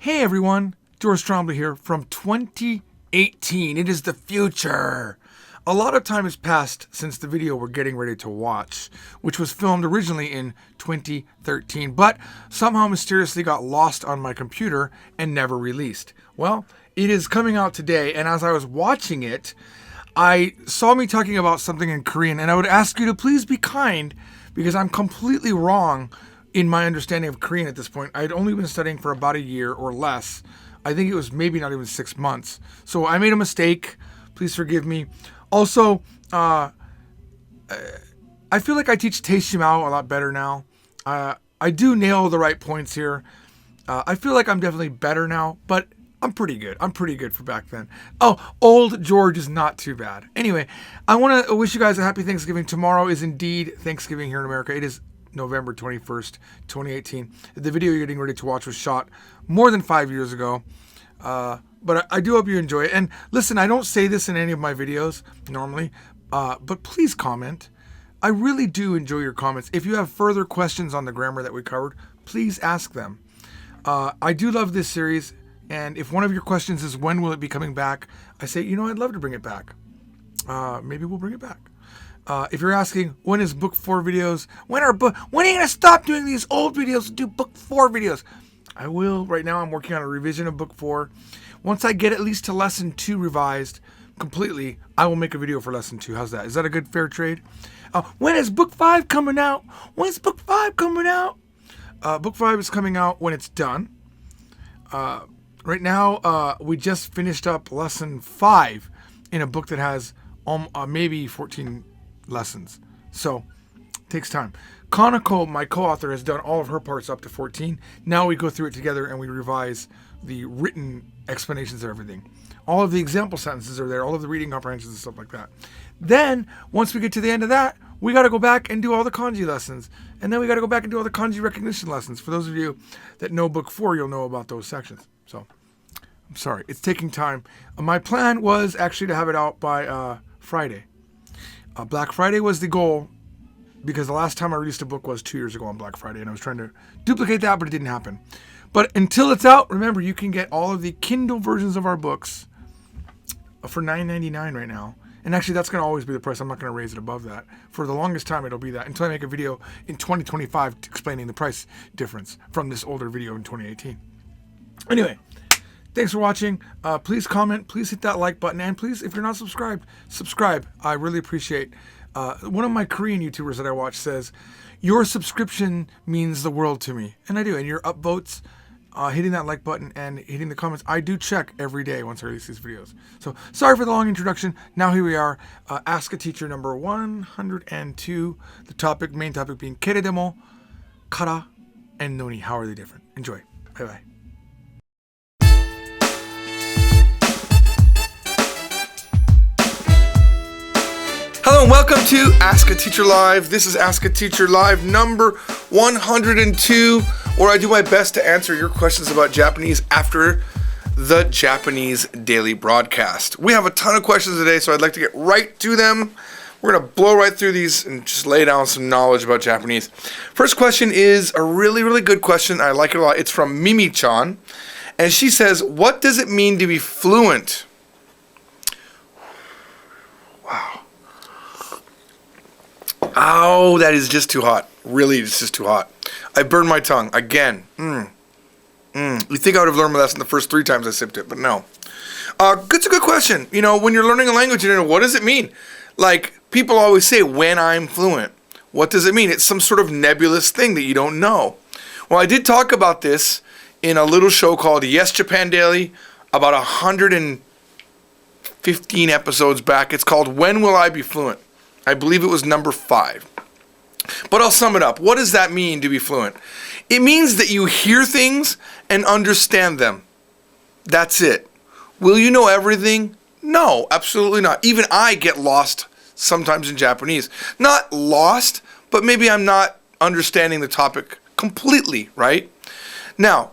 Hey everyone, George Trombley here from 2018. It is the future. A lot of time has passed since the video we're getting ready to watch, which was filmed originally in 2013, but somehow mysteriously got lost on my computer and never released. Well, it is coming out today, and as I was watching it, I saw me talking about something in Korean, and I would ask you to please be kind because I'm completely wrong in my understanding of Korean at this point. I'd only been studying for about a year or less. I think it was maybe not even 6 months. So I made a mistake. Please forgive me. Also, I feel like I teach Teez Shamal a lot better now. I do nail the right points here. I feel like I'm definitely better now, but I'm pretty good. I'm pretty good for back then. Oh, old George is not too bad. Anyway, I want to wish you guys a happy Thanksgiving. Tomorrow is indeed Thanksgiving here in America. It is November 21st, 2018. The video you're getting ready to watch was shot more than 5 years ago. But I do hope you enjoy it. And listen, I don't say this in any of my videos normally, but please comment. I really do enjoy your comments. If you have further questions on the grammar that we covered, please ask them. I do love this series. And if one of your questions is when will it be coming back, I say, I'd love to bring it back. Maybe we'll bring it back. If you're asking, when is book 4 videos? When are you going to stop doing these old videos and do book 4 videos? I will. Right now I'm working on a revision of book 4. Once I get at least to lesson 2 revised completely, I will make a video for lesson 2. How's that? Is that a good fair trade? When is book 5 coming out? When's book 5 coming out? Book 5 is coming out when it's done. Right now, we just finished up lesson 5 in a book that has maybe 14 lessons. So, it takes time. Kanako, my co-author, has done all of her parts up to 14. Now we go through it together and we revise the written explanations of everything. All of the example sentences are there, all of the reading comprehensions and stuff like that. Then, once we get to the end of that, we got to go back and do all the kanji lessons. And then we got to go back and do all the kanji recognition lessons. For those of you that know book 4, you'll know about those sections. So, I'm sorry, it's taking time. My plan was actually to have it out by Friday. Black Friday was the goal because the last time I released a book was 2 years ago on Black Friday, and I was trying to duplicate that, but it didn't happen. But until it's out, remember, you can get all of the Kindle versions of our books for $9.99 right now. And actually, that's going to always be the price. I'm not going to raise it above that. For the longest time, it'll be that until I make a video in 2025 explaining the price difference from this older video in 2018. Anyway, thanks for watching. Please comment. Please hit that like button. And please, if you're not subscribed, subscribe. I really appreciate. One of my Korean YouTubers that I watch says, your subscription means the world to me. And I do. And your upvotes, hitting that like button and hitting the comments, I do check every day once I release these videos. So sorry for the long introduction. Now here we are. Ask a Teacher number 102. The main topic being keredemo, kara, and noni. How are they different? Enjoy. Bye-bye. Hello and welcome to Ask a Teacher Live. This is Ask a Teacher Live number 102, where I do my best to answer your questions about Japanese after the Japanese daily broadcast. We have a ton of questions today, so I'd like to get right to them. We're going to blow right through these and just lay down some knowledge about Japanese. First question is a really, really good question. I like it a lot. It's from Mimi-chan, and she says, what does it mean to be fluent? Wow. Oh, that is just too hot. Really, it's just too hot. I burned my tongue again. You think I would have learned my lesson the first 3 times I sipped it, but no. It's a good question. When you're learning a language, what does it mean? Like, people always say, when I'm fluent. What does it mean? It's some sort of nebulous thing that you don't know. Well, I did talk about this in a little show called Yes Japan Daily about 115 episodes back. It's called When Will I Be Fluent? I believe it was number 5. But I'll sum it up. What does that mean to be fluent? It means that you hear things and understand them. That's it. Will you know everything? No, absolutely not. Even I get lost sometimes in Japanese. Not lost, but maybe I'm not understanding the topic completely, right? Now,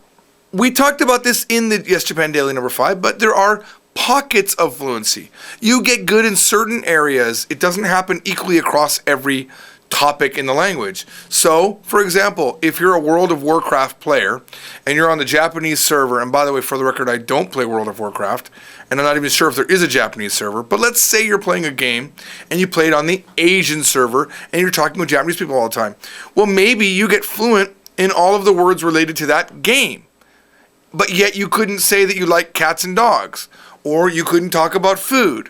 we talked about this in the Yes Japan Daily number 5, but there are pockets of fluency. You get good in certain areas. It doesn't happen equally across every topic in the language. So, for example, if you're a World of Warcraft player and you're on the Japanese server, and by the way, for the record, I don't play World of Warcraft, and I'm not even sure if there is a Japanese server, but let's say you're playing a game and you play it on the Asian server and you're talking with Japanese people all the time. Well, maybe you get fluent in all of the words related to that game, but yet you couldn't say that you like cats and dogs, or you couldn't talk about food.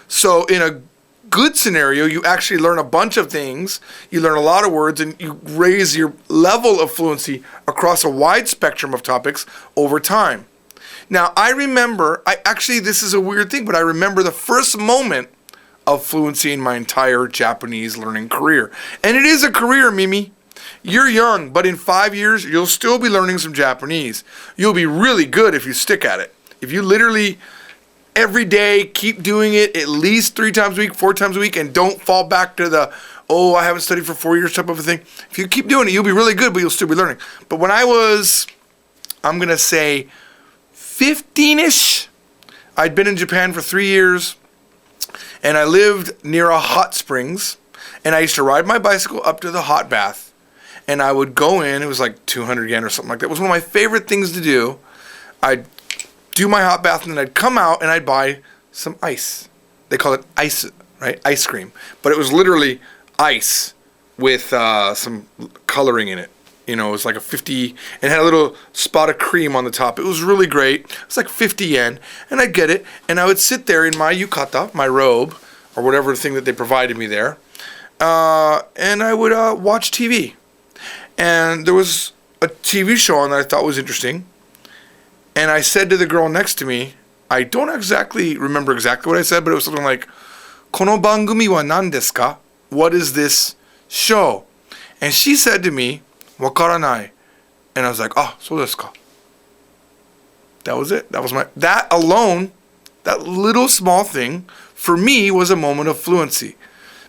So in a good scenario, you actually learn a bunch of things, you learn a lot of words, and you raise your level of fluency across a wide spectrum of topics over time. Now, I remember, this is a weird thing, but I remember the first moment of fluency in my entire Japanese learning career. And it is a career, Mimi. You're young, but in 5 years, you'll still be learning some Japanese. You'll be really good if you stick at it. If you literally every day keep doing it at least 3 times a week, 4 times a week, and don't fall back to the, I haven't studied for 4 years type of a thing. If you keep doing it, you'll be really good, but you'll still be learning. But when I was, I'm going to say 15-ish, I'd been in Japan for 3 years, and I lived near a hot springs, and I used to ride my bicycle up to the hot bath, and I would go in, it was like 200 yen or something like that. It was one of my favorite things to do. I'd do my hot bath, and then I'd come out and I'd buy some ice. They call it ice, right? Ice cream. But it was literally ice with some coloring in it. You know, it was like a 50, and had a little spot of cream on the top. It was really great. It was like 50 yen, and I'd get it, and I would sit there in my yukata, my robe, or whatever thing that they provided me there, and I would watch TV. And there was a TV show on that I thought was interesting. And I said to the girl next to me, I don't remember exactly what I said, but it was something like, この番組は何ですか? What is this show? And she said to me, わからない. And I was like, そうですか. That was it. That alone, that little small thing, for me was a moment of fluency.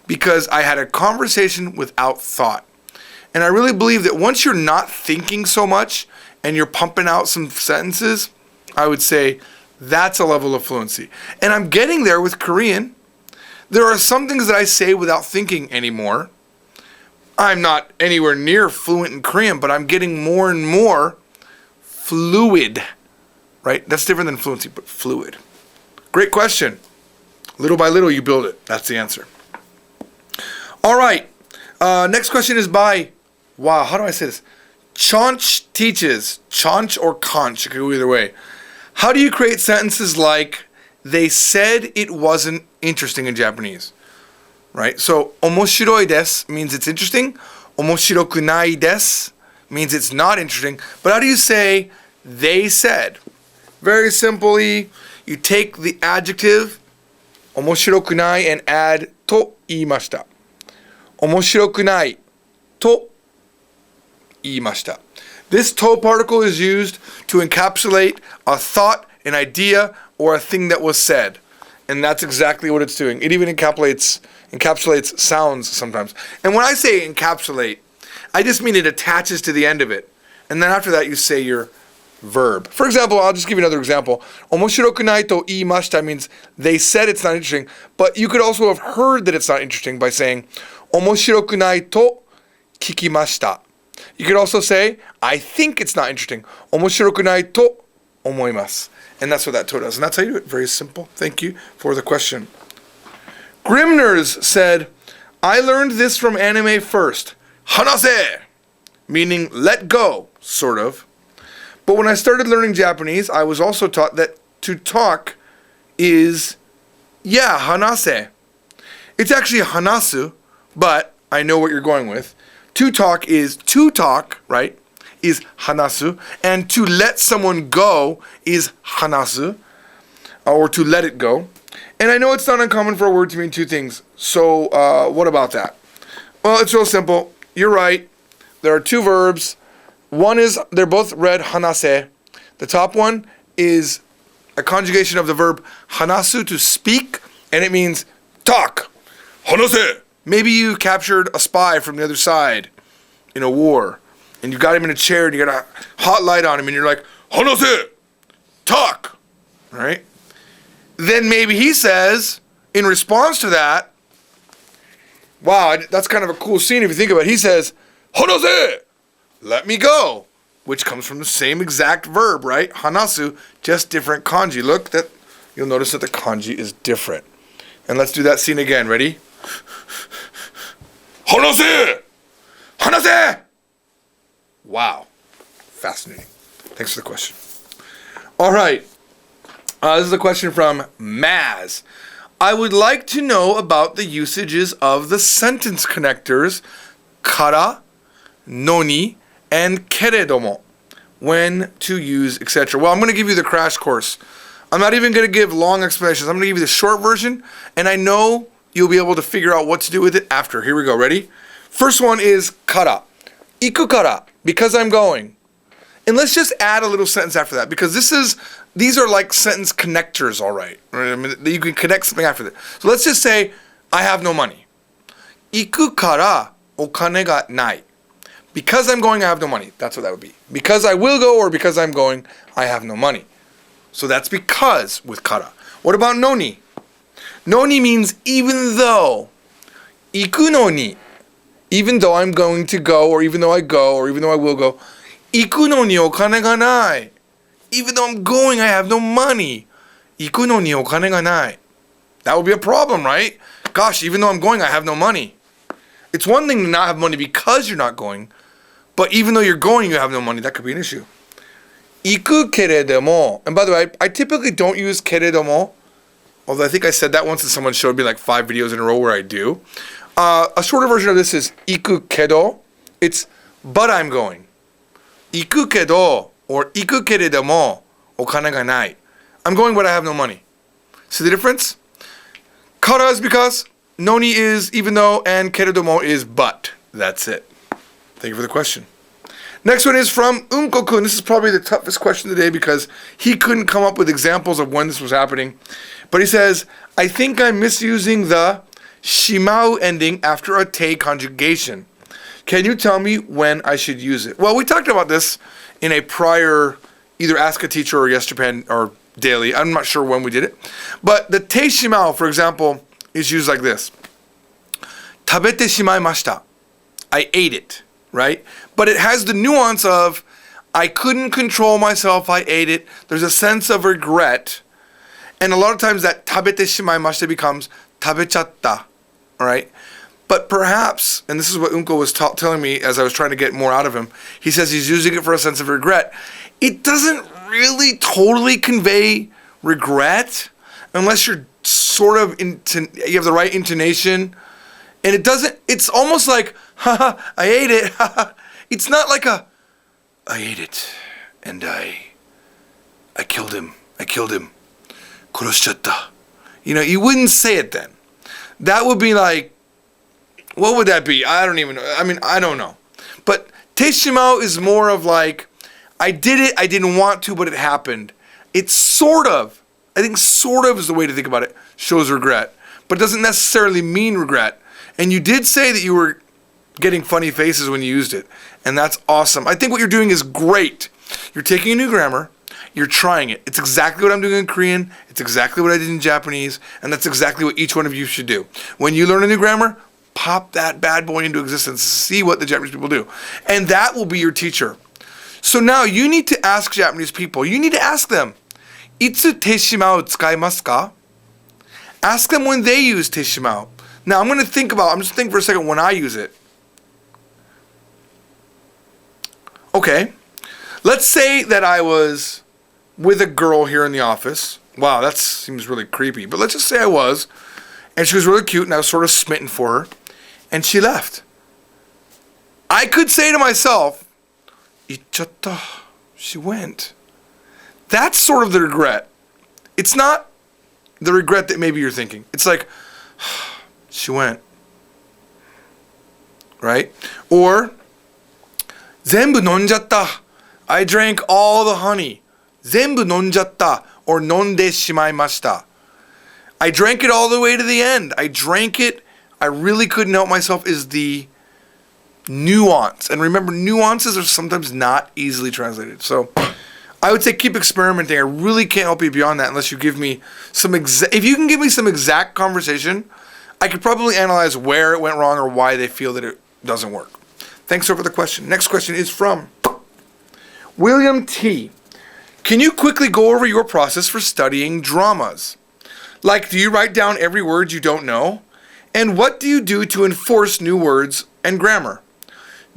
Because I had a conversation without thought. And I really believe that once you're not thinking so much, and you're pumping out some sentences, I would say that's a level of fluency. And I'm getting there with Korean. There are some things that I say without thinking anymore. I'm not anywhere near fluent in Korean, but I'm getting more and more fluid, right? That's different than fluency, but fluid. Great question. Little by little, you build it. That's the answer. All right. Next question is by, how do I say this? Chaunch teaches. Chaunch or conch. It could go either way. How do you create sentences like, they said it wasn't interesting in Japanese? Right? So, omoshiroi desu means it's interesting. Omoshirokunai desu means it's not interesting. But how do you say, they said? Very simply, you take the adjective, omoshirokunai, and add to iimashita. Omoshirokunai to iimashita. This to particle is used to encapsulate a thought, an idea, or a thing that was said. And that's exactly what it's doing. It even encapsulates sounds sometimes. And when I say encapsulate, I just mean it attaches to the end of it. And then after that you say your verb. For example, I'll just give you another example. Omoshirokunai to iimashita means they said it's not interesting, but you could also have heard that it's not interesting by saying omoshirokunai to kikimashita. You could also say, I think it's not interesting. Omoshirokunai to omoimasu. And that's what that to does. And that's how you do it. Very simple. Thank you for the question. Grimners said, I learned this from anime first. Hanase! Meaning let go, sort of. But when I started learning Japanese, I was also taught that to talk is, hanase. It's actually hanasu, but I know what you're going with. To talk is to talk, right? Is hanasu. And to let someone go is hanasu. Or to let it go. And I know it's not uncommon for a word to mean two things. So what about that? Well, it's real simple. You're right. There are two verbs. One is, they're both read hanase. The top one is a conjugation of the verb hanasu, to speak, and it means talk. Hanase. Maybe you captured a spy from the other side in a war, and you got him in a chair, and you got a hot light on him, and you're like, hanase, talk, right? Then maybe he says, in response to that, Wow, that's kind of a cool scene if you think about it. He says, Hanase! Let me go. Which comes from the same exact verb, right? Hanasu, just different kanji. Look, you'll notice that the kanji is different. And let's do that scene again. Ready? Hanase! Hanase! Wow. Fascinating. Thanks for the question. All right. This is a question from Maz. I would like to know about the usages of the sentence connectors kara, noni, and keredomo. When to use, etc. Well, I'm going to give you the crash course. I'm not even going to give long explanations. I'm going to give you the short version, and I know you'll be able to figure out what to do with it after. Here we go. Ready? First one is kara. Iku kara, because I'm going. And let's just add a little sentence after that, because these are like sentence connectors, all right? I mean, you can connect something after that. So let's just say, I have no money. Iku kara okane ga nai. Because I'm going, I have no money. That's what that would be. Because I will go or because I'm going, I have no money. So that's because with kara. What about noni? Noni means even though. Iku noni. Even though I'm going to go, or even though I go, or even though I will go. Iku no ni okane ga nai. Even though I'm going, I have no money. Iku no ni okane ga nai. That would be a problem, right? Gosh, even though I'm going, I have no money. It's one thing to not have money because you're not going, but even though you're going, you have no money. That could be an issue. Iku keredomo. And by the way, I typically don't use keredomo, although I think I said that once and someone showed me like 5 videos in a row where I do. A shorter version of this is iku kedo. It's but I'm going. Iku kedo or iku keredomo okane ga nai. I'm going but I have no money. See the difference? Kara is because, noni is even though, and keredomo is but. That's it. Thank you for the question. Next one is from Unko-kun. This is probably the toughest question today because he couldn't come up with examples of when this was happening. But he says, I think I'm misusing the shimau ending after a te conjugation. Can you tell me when I should use it? Well, we talked about this in a prior, either Ask a Teacher or Yes Japan or Daily. I'm not sure when we did it. But the te shimau, for example, is used like this. Tabete shimaimashita. I ate it, right? But it has the nuance of, I couldn't control myself, I ate it. There's a sense of regret. And a lot of times that tabete shimaimashita becomes tabechatta, all right? But perhaps, and this is what Unko was telling me as I was trying to get more out of him, he says he's using it for a sense of regret. It doesn't really totally convey regret unless you're sort of, you have the right intonation. And it doesn't, it's almost like, haha, I ate it, haha. It's not like I ate it, and I killed him, kuroshichatta. You wouldn't say it then. That would be like, what would that be? I don't even know. I don't know. But teishimau is more of like, I did it, I didn't want to, but it happened. It's sort of, I think sort of is the way to think about it, shows regret. But it doesn't necessarily mean regret. And you did say that you were getting funny faces when you used it. And that's awesome. I think what you're doing is great. You're taking a new grammar. You're trying it. It's exactly what I'm doing in Korean. It's exactly what I did in Japanese. And that's exactly what each one of you should do. When you learn a new grammar, pop that bad boy into existence. See what the Japanese people do. And that will be your teacher. So now you need to ask Japanese people. You need to ask them, Itsu teishimau tsukaimasu ka? Ask them when they use teishimau. Now, I'm just thinking for a second when I use it. Okay. Let's say that I was with a girl here in the office. Wow, that seems really creepy. But let's just say I was. And she was really cute and I was sort of smitten for her. And she left. I could say to myself, Ichatta, she went. That's sort of the regret. It's not the regret that maybe you're thinking. It's like, she went. Right? Or, zenbu nonjatta. I drank all the honey. Zenbu nonjatta. Or nonde shimaimashita. I drank it all the way to the end. I drank it. I really couldn't help myself is the nuance. And remember, nuances are sometimes not easily translated. So, I would say keep experimenting. I really can't help you beyond that unless you give me some if you can give me some exact conversation, I could probably analyze where it went wrong or why they feel that it doesn't work. Thanks for the question. Next question is from William T. Can you quickly go over your process for studying dramas? Like, do you write down every word you don't know? And what do you do to enforce new words and grammar?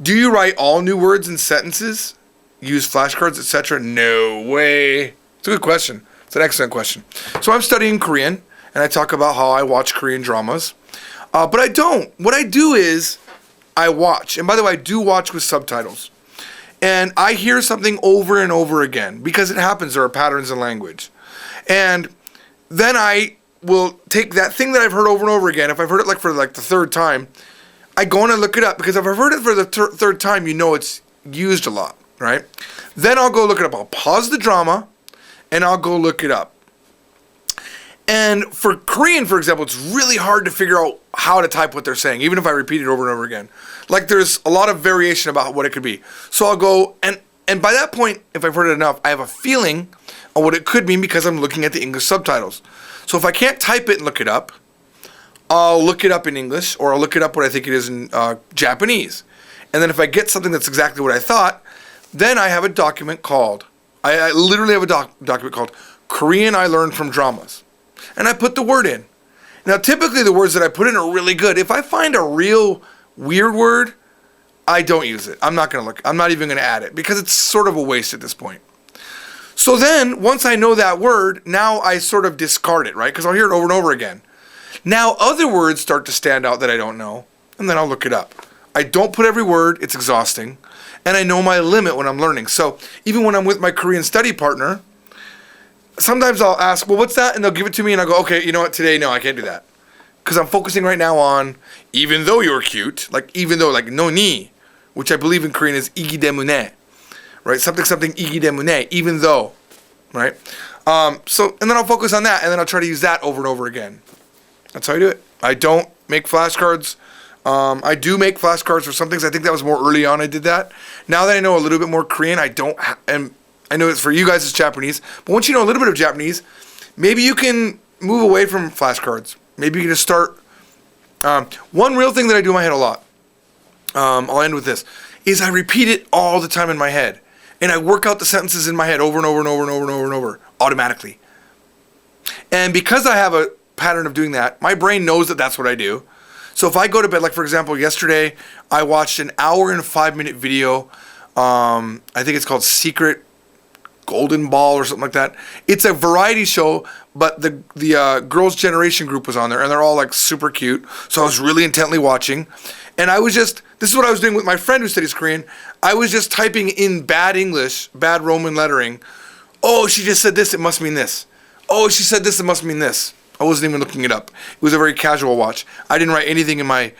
Do you write all new words and sentences? Use flashcards, etc.? No way. It's a good question. It's an excellent question. So I'm studying Korean, and I talk about how I watch Korean dramas. But I don't. What I do is I watch. And by the way, I do watch with subtitles. And I hear something over and over again because it happens. There are patterns in language. And then I will take that thing that I've heard over and over again. If I've heard it for the third time, I go and I look it up, because if I've heard it for the third time, you know it's used a lot, right? Then I'll go look it up. I'll pause the drama and I'll go look it up. And for Korean, for example, it's really hard to figure out how to type what they're saying, even if I repeat it over and over again. Like, there's a lot of variation about what it could be. So I'll go, and by that point, if I've heard it enough, I have a feeling of what it could mean because I'm looking at the English subtitles. So if I can't type it and look it up, I'll look it up in English, or I'll look it up what I think it is in Japanese. And then if I get something that's exactly what I thought, then I have a document called, I literally have a document called Korean I Learned from Dramas. And I put the word in. Now, typically the words that I put in are really good. If I find a real weird word, I don't use it. I'm not going to look. I'm not even going to add it, because it's sort of a waste at this point. So then, once I know that word, now I sort of discard it, right? Because I'll hear it over and over again. Now other words start to stand out that I don't know, and then I'll look it up. I don't put every word. It's exhausting. And I know my limit when I'm learning. So even when I'm with my Korean study partner, sometimes I'll ask, well, what's that? And they'll give it to me, and I'll go, okay, you know what? Today, no, I can't do that. Because I'm focusing right now on, even though you're cute, even though, no ni, which I believe in Korean is igi demune, right? Something igi demune, even though, right? And then I'll focus on that, and then I'll try to use that over and over again. That's how I do it. I don't make flashcards. I do make flashcards for some things. I think that was more early on I did that. Now that I know a little bit more Korean, I don't, and I know it's for you guys it's Japanese, but once you know a little bit of Japanese, maybe you can move away from flashcards. Maybe you can just start. One real thing that I do in my head a lot, I'll end with this, is I repeat it all the time in my head. And I work out the sentences in my head over and over and over and over and over and over, automatically. And because I have a pattern of doing that, my brain knows that that's what I do. So if I go to bed, for example, yesterday, I watched an 1 and 5 minute video. I think it's called Secret Golden Ball or something like that. It's a variety show, but the Girls' Generation group was on there, and they're all super cute. So I was really intently watching, and this is what I was doing with my friend who studies Korean. I was just typing in bad English, bad Roman lettering. Oh, she just said this, it must mean this. Oh, she said this, it must mean this. I wasn't even looking it up. It was a very casual watch. I didn't write anything in my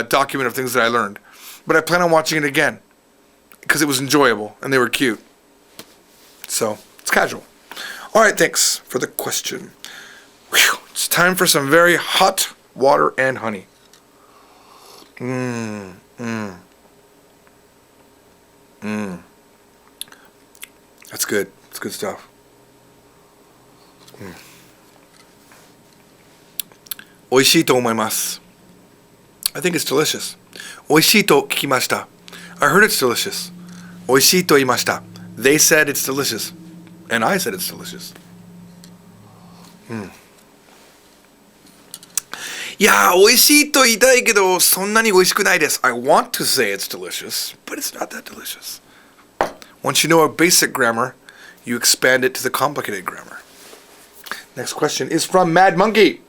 document of things that I learned, but I plan on watching it again because it was enjoyable and they were cute. So it's casual. All right, thanks for the question. Whew, it's time for some very hot water and honey. That's good. It's good stuff. Oishii to omoimasu. I think it's delicious. Oishii to kikimashita. I heard it's delicious. Oishii to iimashita. They said it's delicious. And I said it's delicious. Yeah, 美味しいと言いたいけど、そんなに美味しくないです. I want to say it's delicious, but it's not that delicious. Once you know a basic grammar, you expand it to the complicated grammar. Next question is from Mad Monkey.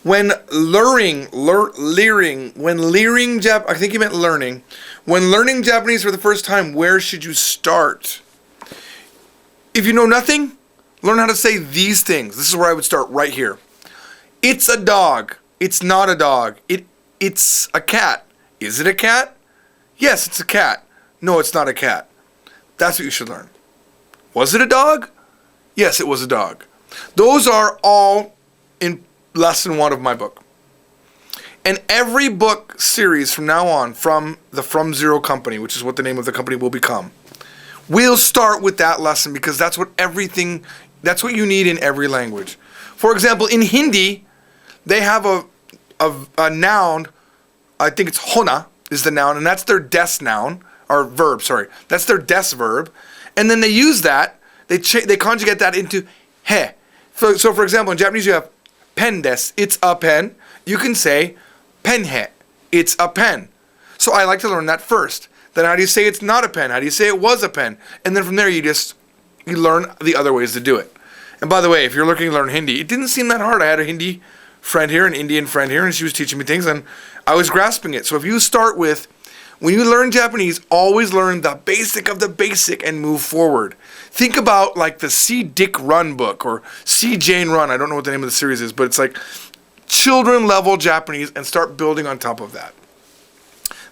When leering, I think he meant learning. When learning Japanese for the first time, where should you start? If you know nothing, learn how to say these things. This is where I would start right here. It's a dog. It's not a dog. It's a cat. Is it a cat? Yes, it's a cat. No, it's not a cat. That's what you should learn. Was it a dog? Yes, it was a dog. Those are all in lesson 1 of my book. And every book series from now on, from the From Zero Company, which is what the name of the company will become, we'll start with that lesson because that's what you need in every language. For example, in Hindi, they have a noun. I think it's hona is the noun, and that's their des noun, or verb, sorry. That's their des verb. And then they use that, they conjugate that into he. So for example, in Japanese you have pen des, it's a pen. You can say pen he, it's a pen. So I like to learn that first. Then how do you say it's not a pen? How do you say it was a pen? And then from there you learn the other ways to do it. And by the way, if you're looking to learn Hindi, it didn't seem that hard. I had a Hindi friend here, an Indian friend here, and she was teaching me things, and I was grasping it. So if you start with, when you learn Japanese, always learn the basic of the basic and move forward. Think about like the See Dick Run book or See Jane Run. I don't know what the name of the series is, but it's like children level Japanese and start building on top of that.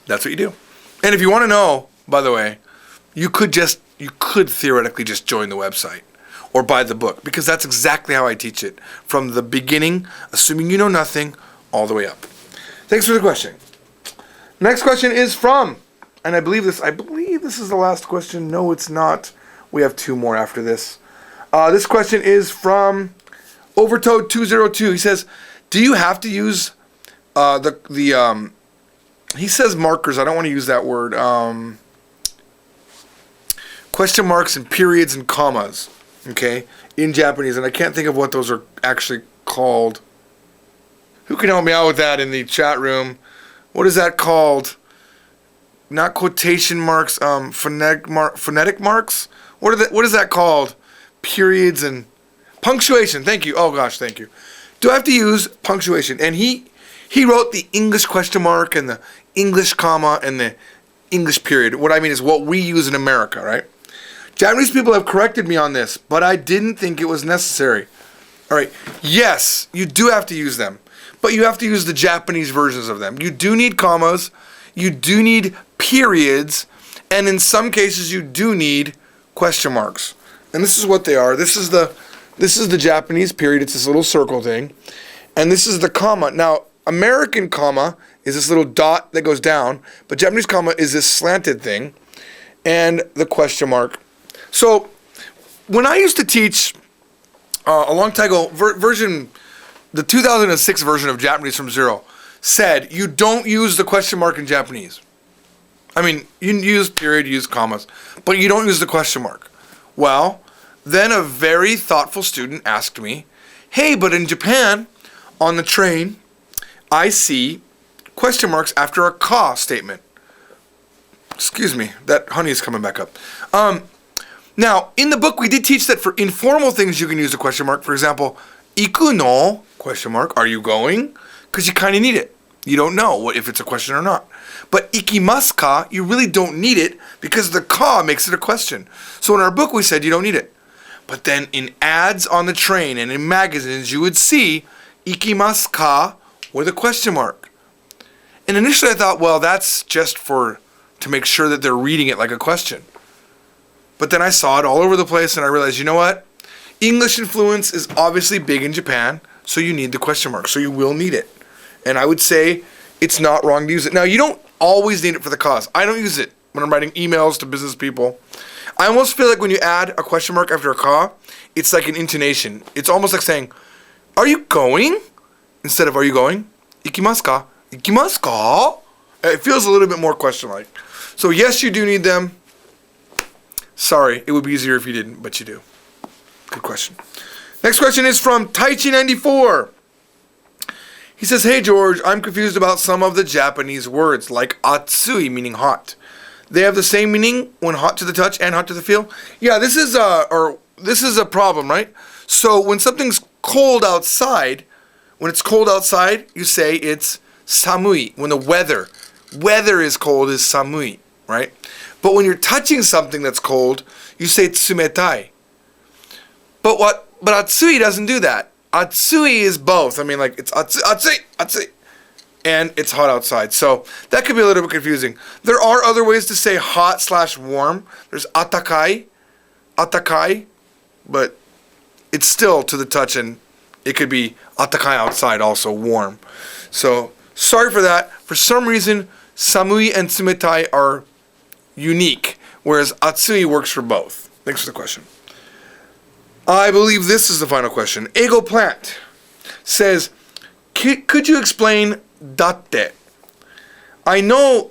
That's what you do. And if you want to know, by the way, you could theoretically just join the website or buy the book, because that's exactly how I teach it, from the beginning, assuming you know nothing, all the way up. Thanks for the question. Next question is from, and I believe this is the last question. No, it's not. We have two more after this. This question is from Overtoad202. He says, do you have to use he says markers. I don't want to use that word. Question marks and periods and commas, okay, in Japanese, and I can't think of what those are actually called. Who can help me out with that in the chat room? What is that called? Not quotation marks, phonetic marks? What is that called? Periods and punctuation. Thank you. Oh gosh, thank you. Do I have to use punctuation? And he wrote the English question mark and the English comma and the English period. What I mean is what we use in America, right? Japanese people have corrected me on this, but I didn't think it was necessary. All right. Yes, you do have to use them, but you have to use the Japanese versions of them. You do need commas, you do need periods, and in some cases you do need question marks. And this is what they are. This is the Japanese period. It's this little circle thing. And this is the comma. Now, American comma is this little dot that goes down, but Japanese comma is this slanted thing, and the question mark. So, when I used to teach a long time ago, the 2006 version of Japanese from Zero said you don't use the question mark in Japanese. I mean, you use period, you use commas, but you don't use the question mark. Well, then a very thoughtful student asked me, hey, but in Japan, on the train, I see question marks after a ka statement. Excuse me, that honey is coming back up. Now, in the book, we did teach that for informal things, you can use a question mark. For example, iku no, question mark, are you going? Because you kind of need it. You don't know if it's a question or not. But ikimasu ka, you really don't need it because the ka makes it a question. So in our book, we said you don't need it. But then in ads on the train and in magazines, you would see ikimasu ka with a question mark. And initially I thought, well, that's just to make sure that they're reading it like a question. But then I saw it all over the place and I realized, you know what? English influence is obviously big in Japan, so you need the question mark. So you will need it. And I would say it's not wrong to use it. Now, you don't always need it for the cause. I don't use it when I'm writing emails to business people. I almost feel like when you add a question mark after a ka, it's like an intonation. It's almost like saying, are you going? Instead of, are you going? Ikimasu ka? Ikimasu ka? It feels a little bit more question-like. So yes, you do need them. Sorry, it would be easier if you didn't, but you do. Good question. Next question is from Taichi94. He says, hey George, I'm confused about some of the Japanese words, like atsui, meaning hot. They have the same meaning when hot to the touch and hot to the feel? Yeah, this is a problem, right? So when something's cold outside, you say it's samui. When the weather is cold is samui, right? But when you're touching something that's cold, you say tsumetai. But atsui doesn't do that. Atsui is both. I mean, like, it's atsui, and it's hot outside. So that could be a little bit confusing. There are other ways to say hot/warm. There's atakai, but it's still to the touch, and it could be atakai outside, also warm. So sorry for that. For some reason, samui and tsumetai are unique, whereas atsui works for both. Thanks for the question. I believe this is the final question. Eigo Plant says, Could you explain だって? I know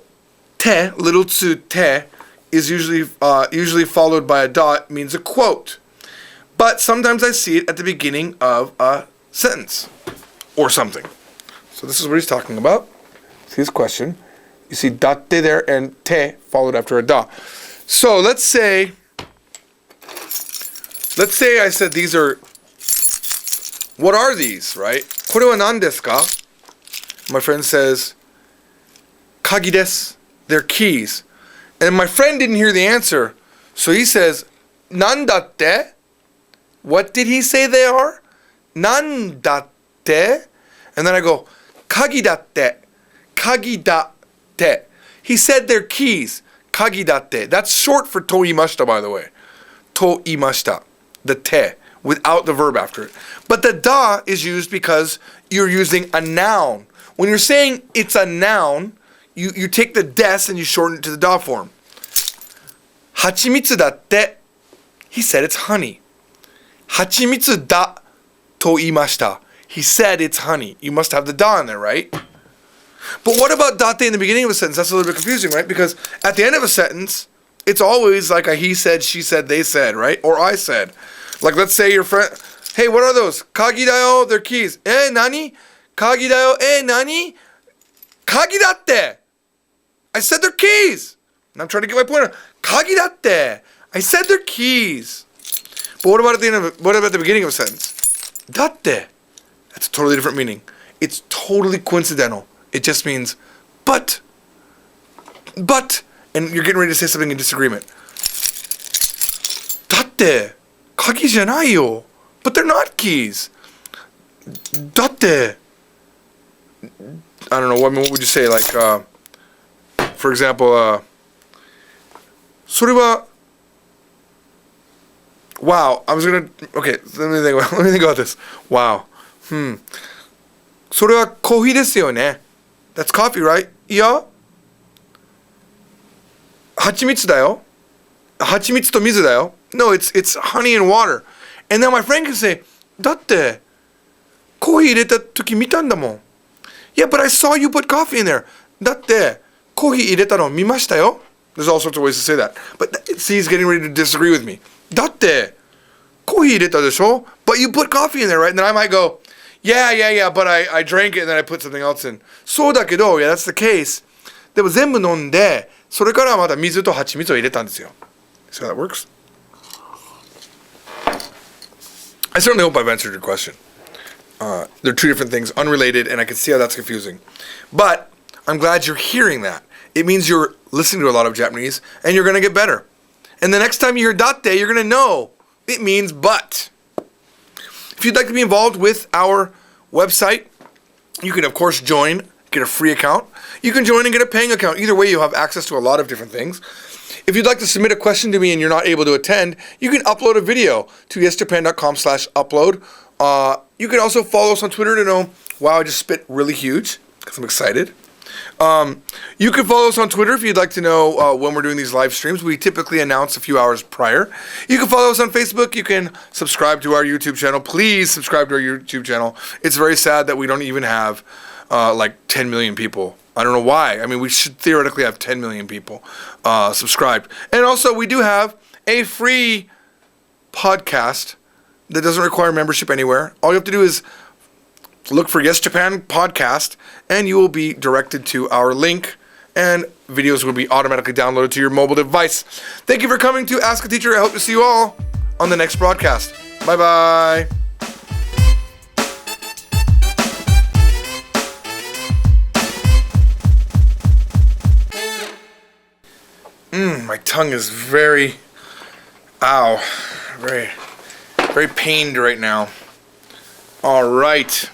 て, little tsu te, is usually followed by a dot, means a quote. But sometimes I see it at the beginning of a sentence or something. So this is what he's talking about. See his question. You see だって there and て followed after a da. So let's say I said these are, what are these, right? これは何ですか? My friend says, 鍵です. They're keys. And my friend didn't hear the answer. So he says, なんだって? What did he say they are? なんだって? And then I go, 鍵だって. 鍵だって. He said they're keys. 鍵だって. That's short for と言いました, by the way. と言いました. The te, without the verb after it. But the da is used because you're using a noun. When you're saying it's a noun, you take the des and you shorten it to the da form. 蜂蜜だって. He said it's honey. 蜂蜜だと言いました. He said it's honey. You must have the da in there, right? But what about date in the beginning of a sentence? That's a little bit confusing, right? Because at the end of a sentence, it's always like a he said, she said, they said, right? Or I said. Like, let's say your friend, hey, what are those? Kagi da yo, they're keys. Nani? Kagi da yo, nani? Kagi datte. I said they're keys. And I'm trying to get my point. Kagi datte. I said they're keys. But what about at the end of what about the beginning of a sentence? Datte. That's a totally different meaning. It's totally coincidental. It just means, but, and you're getting ready to say something in disagreement. だって、鍵じゃないよ. But they're not keys. だって, I don't know, what would you say? Like, for example, それは, wow, I was gonna, okay, let me think about this. Wow. それはコーヒーですよね. That's coffee, right? いや、蜂蜜だよ. 蜂蜜と水だよ. No, it's honey and water. And then my friend can say, だってコーヒー入れた時見たんだもん. Yeah, but I saw you put coffee in there. だってコーヒー入れたの見ましたよ. There's all sorts of ways to say that. But see, he's getting ready to disagree with me. だってコーヒー入れたでしょ? But you put coffee in there, right? And then I might go, yeah, but I drank it and then I put something else in. そうだけど, yeah, that's the case. でも全部飲んで、それからまた水と蜂蜜を入れたんですよ. See how that works? I certainly hope I've answered your question. They're two different things, unrelated, and I can see how that's confusing. But I'm glad you're hearing that. It means you're listening to a lot of Japanese, and you're going to get better. And the next time you hear datte, you're going to know it means but. If you'd like to be involved with our website, you can, of course, join, get a free account. You can join and get a paying account. Either way, you'll have access to a lot of different things. If you'd like to submit a question to me and you're not able to attend, you can upload a video to yesjapan.com/upload. You can also follow us on Twitter to know, wow, I just spit really huge because I'm excited. You can follow us on Twitter if you'd like to know when we're doing these live streams. We typically announce a few hours prior. You can follow us on Facebook. You can subscribe to our YouTube channel. Please subscribe to our YouTube channel. It's very sad that we don't even have like 10 million people. I don't know why. I mean, we should theoretically have 10 million people subscribed. And also, we do have a free podcast that doesn't require membership anywhere. All you have to do is look for Yes Japan Podcast, and you will be directed to our link, and videos will be automatically downloaded to your mobile device. Thank you for coming to Ask a Teacher. I hope to see you all on the next broadcast. Bye-bye. My tongue is very pained right now. All right.